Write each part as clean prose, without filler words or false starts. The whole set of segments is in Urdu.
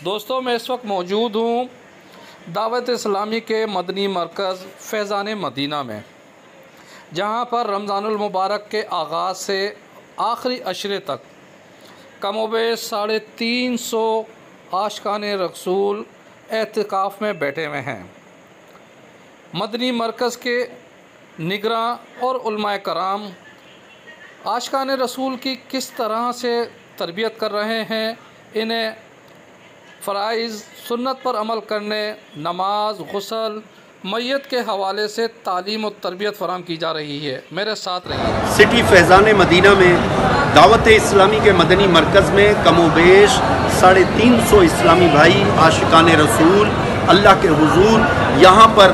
دوستوں میں اس وقت موجود ہوں دعوت اسلامی کے مدنی مرکز فیضان مدینہ میں، جہاں پر رمضان المبارک کے آغاز سے آخری عشرے تک کم و بیش 350 عاشقان رسول اعتکاف میں بیٹھے ہوئے ہیں۔ مدنی مرکز کے نگراں اور علماء کرام عاشقان رسول کی کس طرح سے تربیت کر رہے ہیں، انہیں فرائض سنت پر عمل کرنے، نماز، غسل، میت کے حوالے سے تعلیم و تربیت فراہم کی جا رہی ہے۔ میرے ساتھ رہیے۔ سٹی فیضان مدینہ میں دعوت اسلامی کے مدنی مرکز میں کم و بیش 350 اسلامی بھائی عاشقان رسول اللہ کے حضور یہاں پر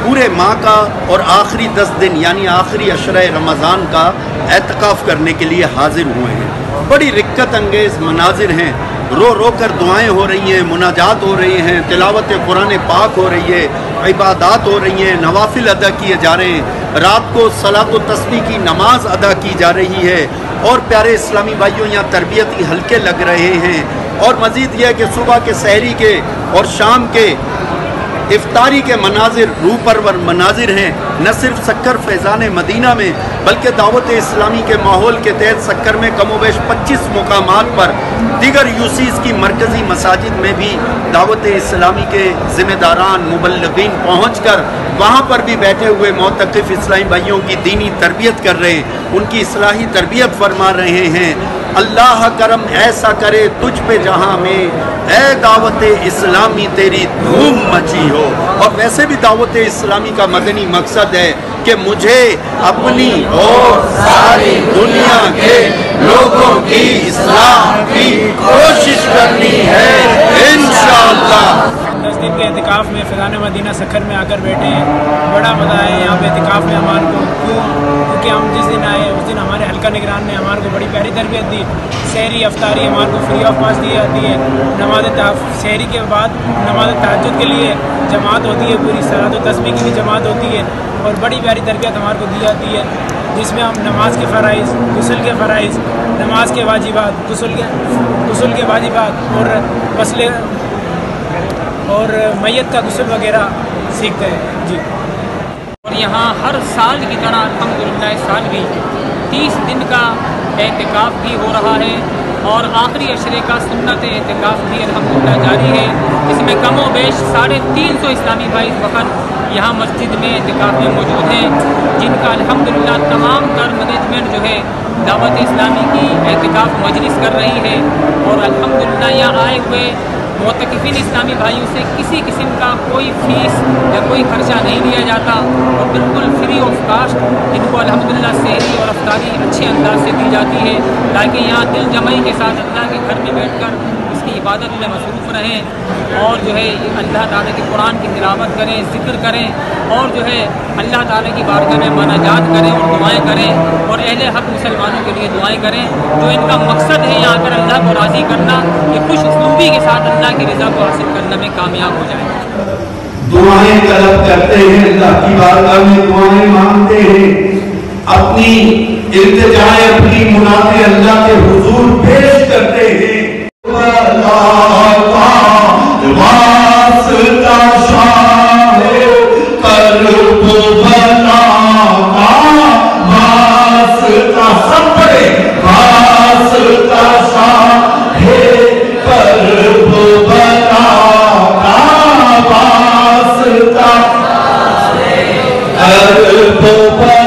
پورے ماہ کا اور آخری 10 دن یعنی آخری عشرہ رمضان کا اعتکاف کرنے کے لیے حاضر ہوئے ہیں۔ بڑی رکت انگیز مناظر ہیں، رو رو کر دعائیں ہو رہی ہیں، مناجات ہو رہی ہیں، تلاوت قرآن پاک ہو رہی ہے، عبادات ہو رہی ہیں، نوافل ادا کیے جا رہے ہیں، رات کو صلاۃ و تسبیح کی نماز ادا کی جا رہی ہے، اور پیارے اسلامی بھائیوں یہاں تربیتی حلقے لگ رہے ہیں۔ اور مزید یہ ہے کہ صبح کے سحری کے اور شام کے افطاری کے مناظر روح پرور مناظر ہیں، نہ صرف سکر فیضان مدینہ میں بلکہ دعوت اسلامی کے ماحول کے تحت سکر میں کم و بیش 25 مقامات پر دیگر یوسیز کی مرکزی مساجد میں بھی دعوت اسلامی کے ذمہ داران مبلغین پہنچ کر وہاں پر بھی بیٹھے ہوئے معتکف اسلامی بھائیوں کی دینی تربیت کر رہے ہیں، ان کی اصلاحی تربیت فرما رہے ہیں۔ اللہ کرم ایسا کرے تجھ پہ جہاں میں، اے دعوت اسلامی تیری دھوم مچی ہو۔ اور ویسے بھی دعوت اسلامی کا مدنی مقصد ہے کہ مجھے اپنی اور ساری دنیا کے لوگوں کی اصلاح کی کوشش کرنی ہے انشاءاللہ۔ 10 دن کے اعتکاف میں فیضان مدینہ سکر میں آ کر بیٹھے ہیں، بڑا مزہ آیا یہاں پہ اعتکاف میں ہمارے کو، کیونکہ ہم جس دن آئے اس دن ہمارے حلقہ نگران نے ہمارے کو بڑی پیاری تربیت دی، سحری افطاری ہمارے کو فری آف کاسٹ دی جاتی ہے، نماز سحری کے بعد نماز تہجد کے لیے جماعت ہوتی ہے، پوری صلاۃ و تسبیح کی بھی جماعت ہوتی ہے، اور بڑی پیاری تربیت ہمارے کو دی جاتی ہے، جس میں ہم نماز کے فرائض، غسل کے فرائض، نماز کے واجبات، غسل کے واجبات اور غسل اور میت کا غسل وغیرہ سیکھتے ہیں جی۔ اور یہاں ہر سال کی طرح الحمدللہ اس سال بھی 30 دن کا اعتکاف بھی ہو رہا ہے، اور آخری عشرے کا سنت اعتکاف بھی الحمدللہ جاری ہے۔ اس میں کم و بیش 350 اسلامی بھائی اس وقت یہاں مسجد میں اعتکاف میں موجود ہیں، جن کا الحمدللہ تمام تر مینجمنٹ جو ہے دعوت اسلامی کی اعتکاف مجلس کر رہی ہے، اور الحمدللہ یہاں آئے ہوئے معتکفین اسلامی بھائیوں سے کسی قسم کا کوئی فیس یا کوئی خرچہ نہیں لیا جاتا، اور بالکل فری آف کاسٹ ان کو الحمدللہ سحری اور افطاری اچھے انداز سے دی جاتی ہے، تاکہ یہاں دل جمعی کے ساتھ اللہ کے گھر میں بیٹھ کر اس کی عبادت میں مصروف رہیں، اور جو ہے اللہ تعالیٰ کے قرآن کی تلاوت کریں، ذکر کریں، اور جو ہے اللہ تعالیٰ کی بارگاہ میں مناجات کریں اور دعائیں کریں، اور اہل حق مسلمانوں کے لیے دعائیں کریں، جو ان کا مقصد ہے یہاں پر اللہ کو راضی کرنا، کہ خوش اسلوبی کے ساتھ اللہ کی رضا کو حاصل کرنے میں کامیاب ہو جائیں۔ دعائیں طلب کرتے ہیں، اللہ کی بارگاہ میں دعائیں مانگتے ہیں، اپنی التجائیں، اپنی منادیں اللہ کے حضور پیش کرتے ہیں۔ Oh